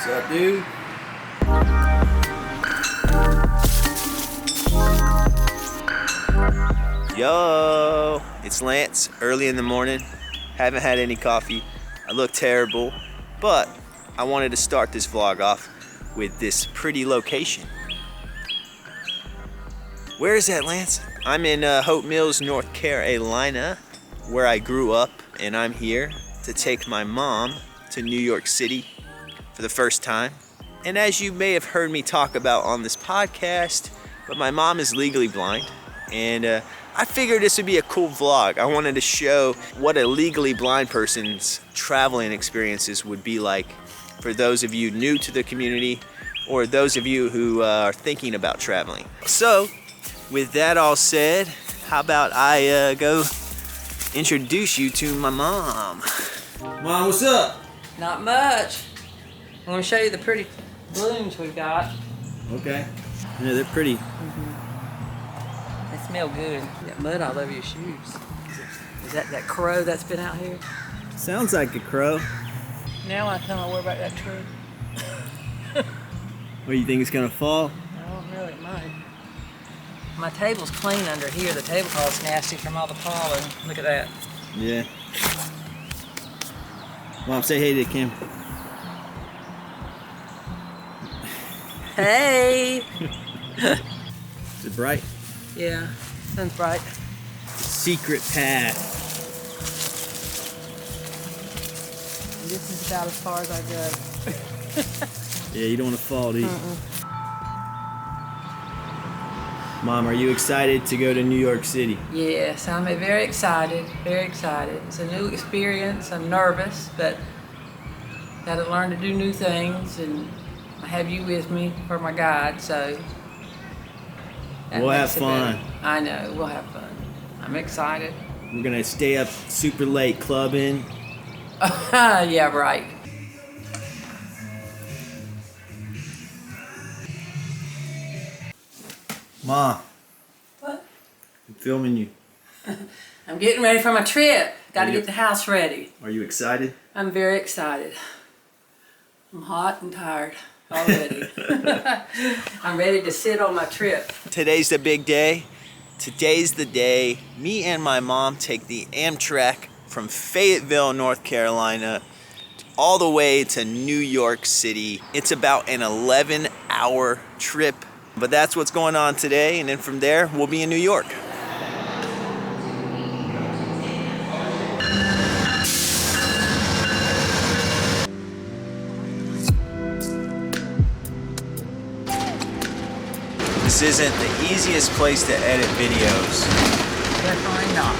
What's up, dude? Yo, it's Lance, early in the morning. Haven't had any coffee. I look terrible, but I wanted to start this vlog off with this pretty location. Where is that, Lance? I'm in Hope Mills, North Carolina, where I grew up, and I'm here to take my mom to New York City for the first time. And as you may have heard me talk about on this podcast, but my mom is legally blind, and I figured this would be a cool vlog. I wanted to show what a legally blind person's traveling experiences would be like for those of you new to the community or those of you who are thinking about traveling. So, with that all said, how about I go introduce you to my mom. Mom, what's up? Not much. I'm going to show you the pretty blooms we've got. Okay. Yeah, they're pretty. They smell good. You got mud all over your shoes. Is that crow that's been out here? Sounds like a crow. Now I come over about that tree. What, you think it's gonna fall? I don't know, it might. My table's clean under here. The tablecloth's nasty from all the pollen. Look at that. Yeah. Mom, say hey to Kim. Hey! Is it bright? Yeah, sun's bright. Secret path. And this is about as far as I go. Yeah, you don't want to fall, do you? Mom, are you excited to go to New York City? Yes, I'm very excited, very excited. It's a new experience. I'm nervous, but got to learn to do new things, and I have you with me for my guide, so that We'll have makes it fun. better. I know, we'll have fun. I'm excited. We're gonna stay up super late clubbing. Yeah, right. Mom, What? I'm filming you. I'm getting ready for my trip. Got to Are you- get the house ready. Are you excited? I'm very excited. I'm hot and tired already. I'm ready to sit on my trip. Today's the big day. Today's the day me and my mom take the Amtrak from Fayetteville, North Carolina, all the way to New York City. It's about an 11-hour trip, but that's what's going on today, and then from there, we'll be in New York. This isn't the easiest place to edit videos. Definitely not.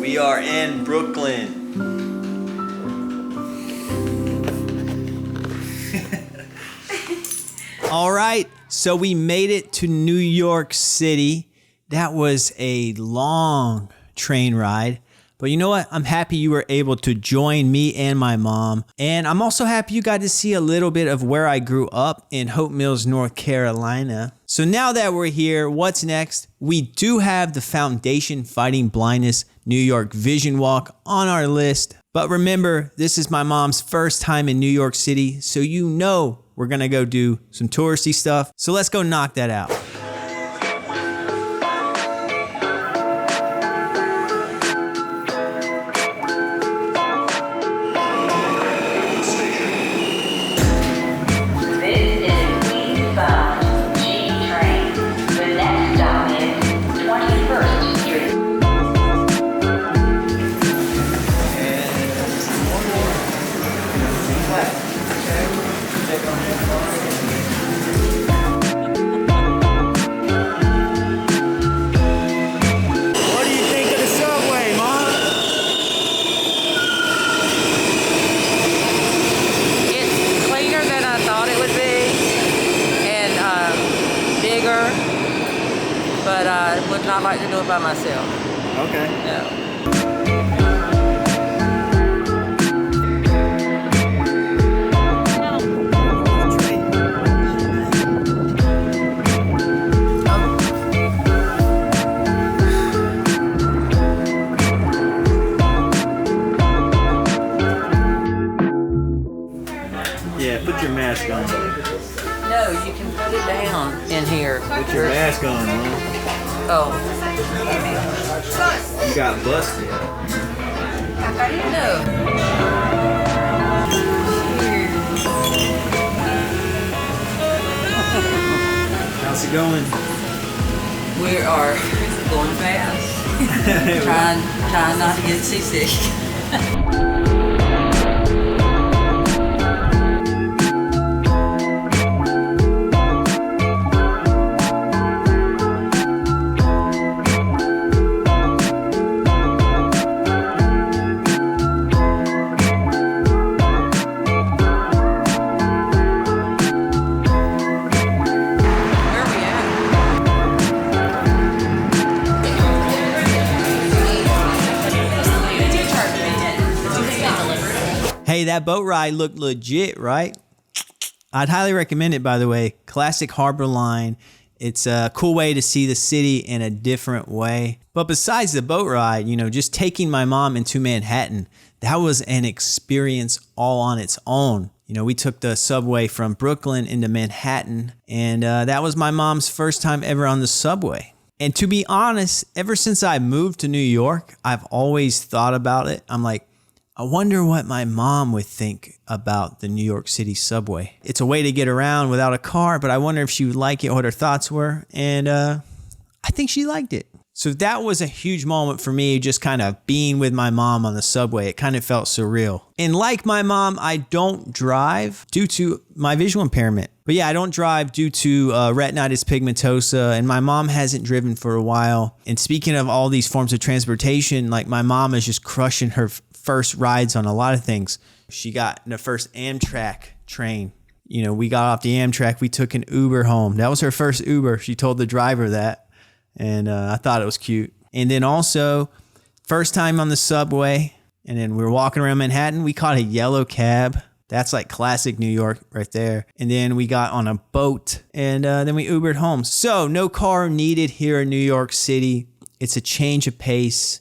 We are in Brooklyn. All right, so we made it to New York City. That was a long train ride. But you know what? I'm happy you were able to join me and my mom. And I'm also happy you got to see a little bit of where I grew up in Hope Mills, North Carolina. So now that we're here, what's next? We do have the Foundation Fighting Blindness New York Vision Walk on our list. But remember, this is my mom's first time in New York City, so you know we're gonna go do some touristy stuff. So let's go knock that out. But I would not like to do it by myself. Okay. No. mask on. No, you can put it down in here. Put your mask on, Mom. Oh. You got busted. No. How's it going? We are going fast. trying not to get seasick. Hey, that boat ride looked legit, right? I'd highly recommend it, by the way. Classic harbor line. It's a cool way to see the city in a different way. But besides the boat ride, you know, just taking my mom into Manhattan, that was an experience all on its own. You know, we took the subway from Brooklyn into Manhattan, and that was my mom's first time ever on the subway. And to be honest, ever since I moved to New York, I've always thought about it. I'm like, I wonder what my mom would think about the New York City subway. It's a way to get around without a car, but I wonder if she would like it, what her thoughts were. And I think she liked it. So that was a huge moment for me, just kind of being with my mom on the subway. It kind of felt surreal. And like my mom, I don't drive due to my visual impairment. But yeah, I don't drive due to retinitis pigmentosa, and my mom hasn't driven for a while. And speaking of all these forms of transportation, like my mom is just crushing her first rides on a lot of things. She got the first Amtrak train. You know, we got off the Amtrak, we took an Uber home. That was her first Uber. She told the driver that. And I thought it was cute. And then also, first time on the subway, and then we were walking around Manhattan, we caught a yellow cab. That's like classic New York right there. And then we got on a boat, and then we Ubered home. So no car needed here in New York City. It's a change of pace.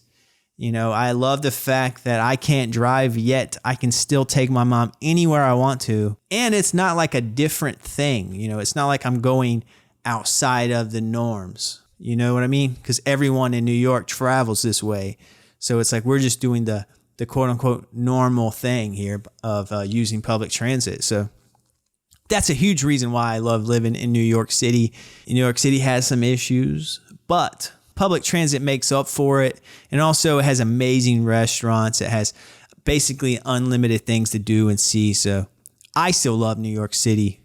You know, I love the fact that I can't drive yet. I can still take my mom anywhere I want to. And it's not like a different thing. You know, it's not like I'm going outside of the norms. You know what I mean? Because everyone in New York travels this way. So it's like we're just doing the quote unquote normal thing here of using public transit. So that's a huge reason why I love living in New York City. New York City has some issues, but public transit makes up for it. And also it has amazing restaurants. It has basically unlimited things to do and see. So I still love New York City.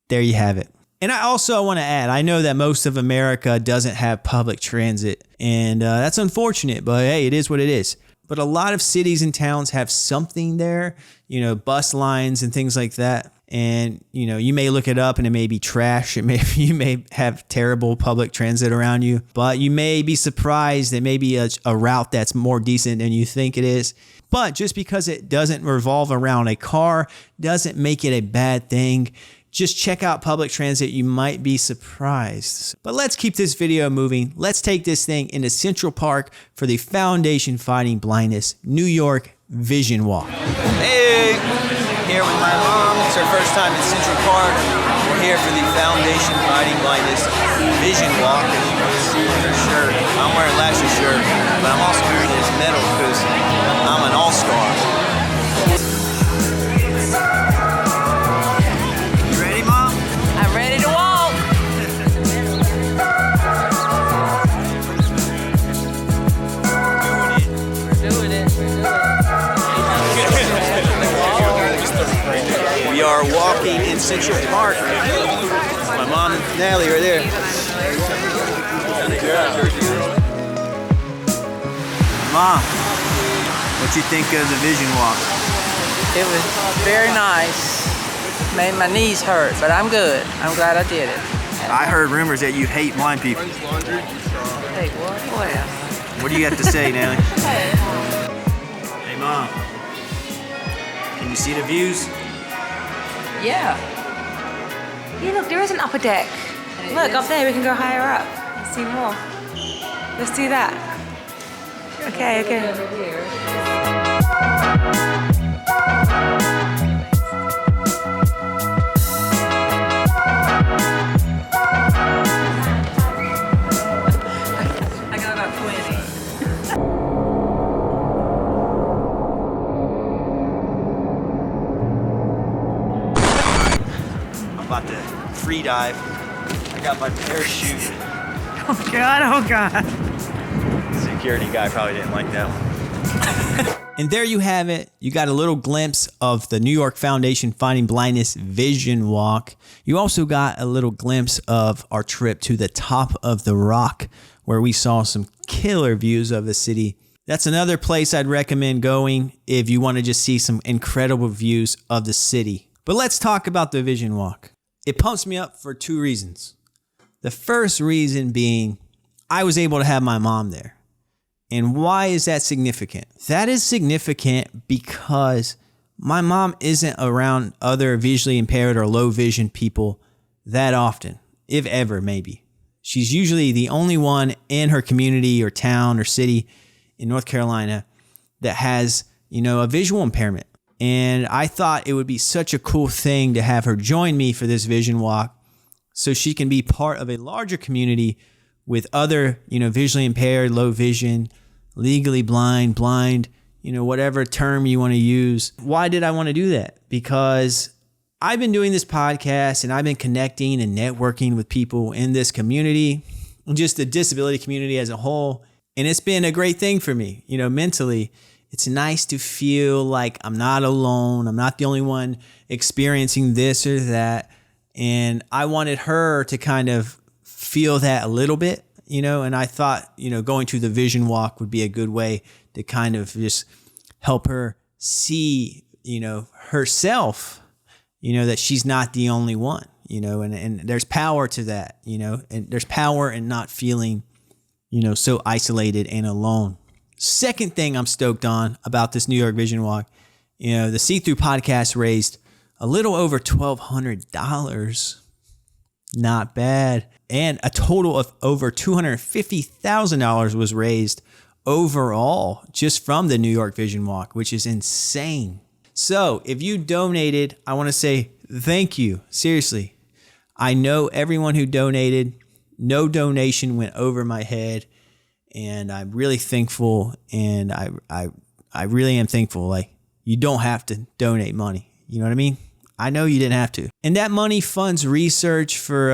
There you have it. And I also want to add, I know that most of America doesn't have public transit, and that's unfortunate, but hey, it is what it is. But a lot of cities and towns have something there, you know, bus lines and things like that. And, you know, you may look it up and it may be trash. You may have terrible public transit around you, but you may be surprised that maybe a route that's more decent than you think it is. But just because it doesn't revolve around a car doesn't make it a bad thing. Just check out public transit. You might be surprised. But let's keep this video moving. Let's take this thing into Central Park for the Foundation Fighting Blindness New York Vision Walk. Hey, here with my mom. It's her first time in Central Park. We're here for the Foundation Fighting Blindness Vision Walk. As you can see in her shirt, I'm wearing Lash's shirt, but I'm also wearing his medal because I'm an all-star. We are walking in Central Park. My mom and Natalie right there. Mom, what you think of the Vision Walk? It was very nice. Made my knees hurt, but I'm good. I'm glad I did it. I heard rumors that you hate blind people. Hey, what? Well. What do you have to say, Natalie? Hey, Mom. Can you see the views? Yeah. Yeah, look, there is an upper deck. Look, up there, we can go higher up and see more. Let's do that. Okay, okay. Over here. about to free dive. I got my parachute. Oh God, oh God. Security guy probably didn't like that one. And there you have it. You got a little glimpse of the New York Foundation Fighting Blindness Vision Walk. You also got a little glimpse of our trip to the top of the rock, where we saw some killer views of the city. That's another place I'd recommend going if you want to just see some incredible views of the city. But let's talk about the Vision Walk. It pumps me up for two reasons. The first reason being I was able to have my mom there. And why is that significant? That is significant because my mom isn't around other visually impaired or low vision people that often, if ever, maybe. She's usually the only one in her community or town or city in North Carolina that has, a visual impairment. And I thought it would be such a cool thing to have her join me for this vision walk so she can be part of a larger community with other, visually impaired, low vision, legally blind, whatever term you want to use. Why did I want to do that? Because I've been doing this podcast and I've been connecting and networking with people in this community, just the disability community as a whole. And it's been a great thing for me, mentally. It's nice to feel like I'm not alone. I'm not the only one experiencing this or that. And I wanted her to kind of feel that a little bit, and I thought, going to the vision walk would be a good way to kind of just help her see, herself, that she's not the only one, and there's power to that, and there's power in not feeling, so isolated and alone. Second thing I'm stoked on about this New York Vision Walk, the See-Through podcast raised a little over $1,200. Not bad. And a total of over $250,000 was raised overall just from the New York Vision Walk, which is insane. So if you donated, I want to say thank you. Seriously. I know everyone who donated, no donation went over my head. And I'm really thankful. And I really am thankful. Like, you don't have to donate money. You know what I mean? I know you didn't have to. And that money funds research for,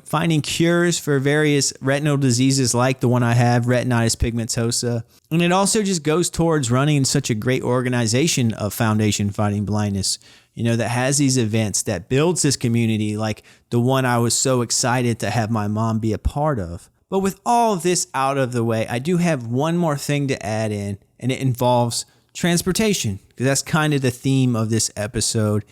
finding cures for various retinal diseases like the one I have, Retinitis Pigmentosa. And it also just goes towards running such a great organization of Foundation Fighting Blindness, that has these events, that builds this community like the one I was so excited to have my mom be a part of. But with all of this out of the way, I do have one more thing to add in, and it involves transportation, because that's kind of the theme of this episode.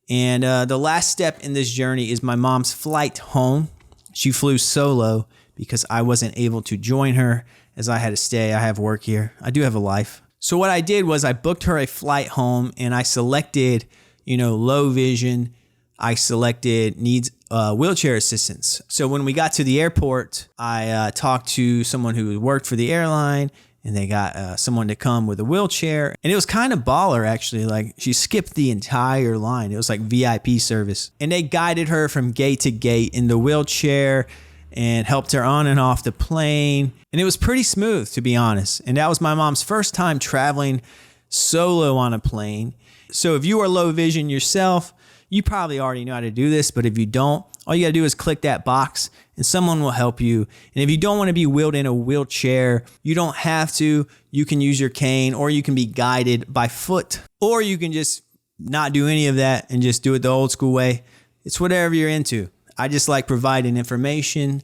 And the last step in this journey is my mom's flight home. She flew solo because I wasn't able to join her as I had to stay. I have work here. I do have a life. So what I did was I booked her a flight home, and I selected, low vision. I selected needs wheelchair assistance. So when we got to the airport, I talked to someone who worked for the airline, and they got someone to come with a wheelchair. And it was kind of baller, actually. Like, she skipped the entire line. It was like VIP service. And they guided her from gate to gate in the wheelchair and helped her on and off the plane. And it was pretty smooth, to be honest. And that was my mom's first time traveling solo on a plane. So if you are low vision yourself, you probably already know how to do this. But if you don't, all you got to do is click that box and someone will help you. And if you don't want to be wheeled in a wheelchair, you don't have to. You can use your cane, or you can be guided by foot, or you can just not do any of that and just do it the old school way. It's whatever you're into. I just like providing information.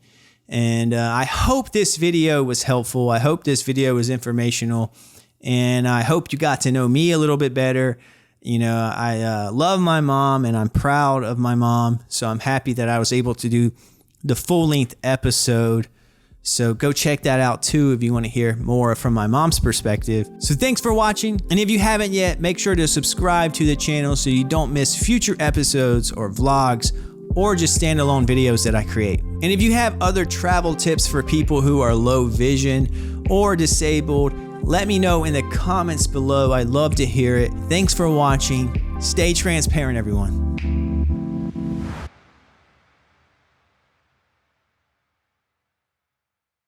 And I hope this video was helpful. I hope this video was informational. And I hope you got to know me a little bit better. I love my mom, and I'm proud of my mom. So I'm happy that I was able to do the full-length episode. So go check that out too if you want to hear more from my mom's perspective. So thanks for watching. And if you haven't yet, make sure to subscribe to the channel so you don't miss future episodes or vlogs or just standalone videos that I create. And if you have other travel tips for people who are low vision or disabled, let me know in the comments below. I'd love to hear it. Thanks for watching. Stay transparent, everyone.